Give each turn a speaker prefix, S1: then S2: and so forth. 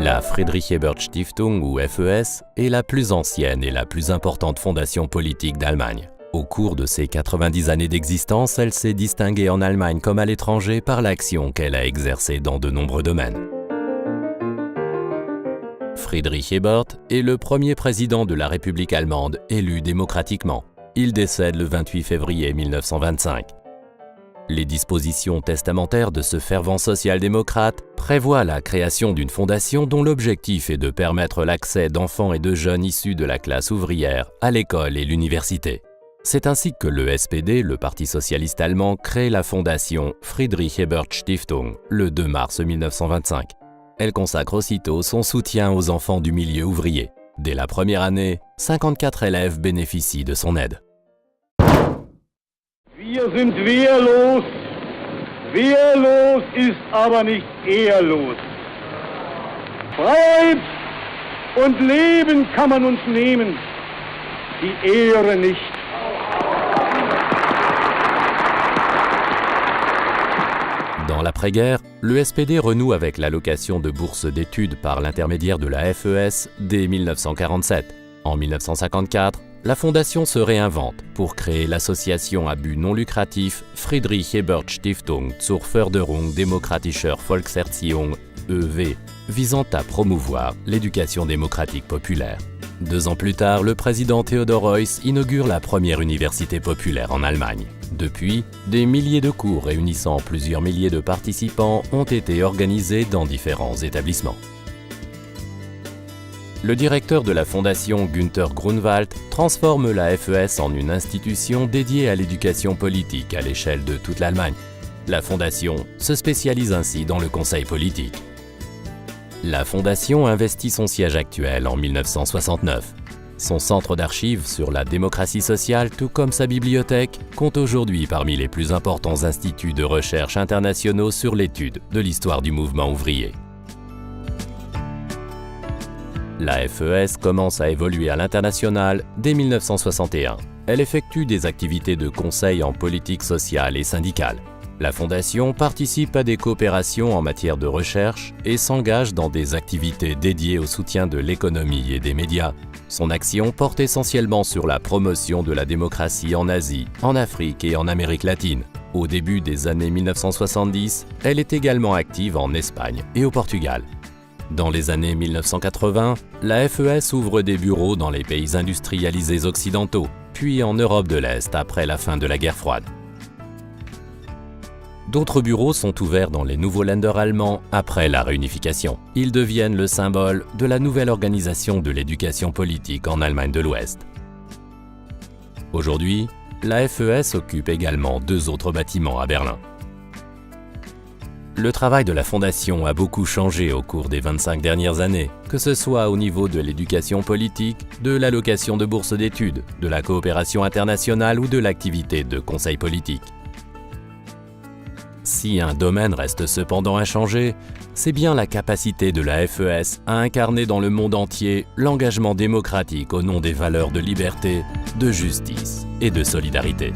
S1: La Friedrich-Ebert-Stiftung, ou FES, est la plus ancienne et la plus importante fondation politique d'Allemagne. Au cours de ses 90 années d'existence, elle s'est distinguée en Allemagne comme à l'étranger par l'action qu'elle a exercée dans de nombreux domaines. Friedrich Ebert est le premier président de la République allemande élu démocratiquement. Il décède le 28 février 1925. Les dispositions testamentaires de ce fervent social-démocrate prévoient la création d'une fondation dont l'objectif est de permettre l'accès d'enfants et de jeunes issus de la classe ouvrière à l'école et l'université. C'est ainsi que le SPD, le Parti socialiste allemand, crée la fondation Friedrich-Ebert-Stiftung le 2 mars 1925. Elle consacre aussitôt son soutien aux enfants du milieu ouvrier. Dès la première année, 54 élèves bénéficient de son aide.
S2: Wir sind wehrlos. Wehrlos ist aber nicht ehrlos. Freiheit und Leben kann man uns nehmen, die Ehre nicht.
S1: Dans l'après-guerre, le SPD renoue avec l'allocation de bourse d'études par l'intermédiaire de la FES dès 1947. En 1954, la fondation se réinvente pour créer l'association à but non lucratif Friedrich-Ebert-Stiftung zur Förderung demokratischer Volkserziehung, EV, visant à promouvoir l'éducation démocratique populaire. 2 ans plus tard, le président Theodor Heuss inaugure la première université populaire en Allemagne. Depuis, des milliers de cours réunissant plusieurs milliers de participants ont été organisés dans différents établissements. Le directeur de la fondation Günther Grunwald transforme la FES en une institution dédiée à l'éducation politique à l'échelle de toute l'Allemagne. La fondation se spécialise ainsi dans le conseil politique. La fondation investit son siège actuel en 1969. Son centre d'archives sur la démocratie sociale, tout comme sa bibliothèque, compte aujourd'hui parmi les plus importants instituts de recherche internationaux sur l'étude de l'histoire du mouvement ouvrier. La FES commence à évoluer à l'international dès 1961. Elle effectue des activités de conseil en politique sociale et syndicale. La Fondation participe à des coopérations en matière de recherche et s'engage dans des activités dédiées au soutien de l'économie et des médias. Son action porte essentiellement sur la promotion de la démocratie en Asie, en Afrique et en Amérique latine. Au début des années 1970, elle est également active en Espagne et au Portugal. Dans les années 1980, la FES ouvre des bureaux dans les pays industrialisés occidentaux, puis en Europe de l'Est après la fin de la guerre froide. D'autres bureaux sont ouverts dans les nouveaux Länder allemands après la réunification. Ils deviennent le symbole de la nouvelle organisation de l'éducation politique en Allemagne de l'Ouest. Aujourd'hui, la FES occupe également 2 autres bâtiments à Berlin. Le travail de la Fondation a beaucoup changé au cours des 25 dernières années, que ce soit au niveau de l'éducation politique, de l'allocation de bourse d'études, de la coopération internationale ou de l'activité de conseil politique. Si un domaine reste cependant inchangé, c'est bien la capacité de la FES à incarner dans le monde entier l'engagement démocratique au nom des valeurs de liberté, de justice et de solidarité.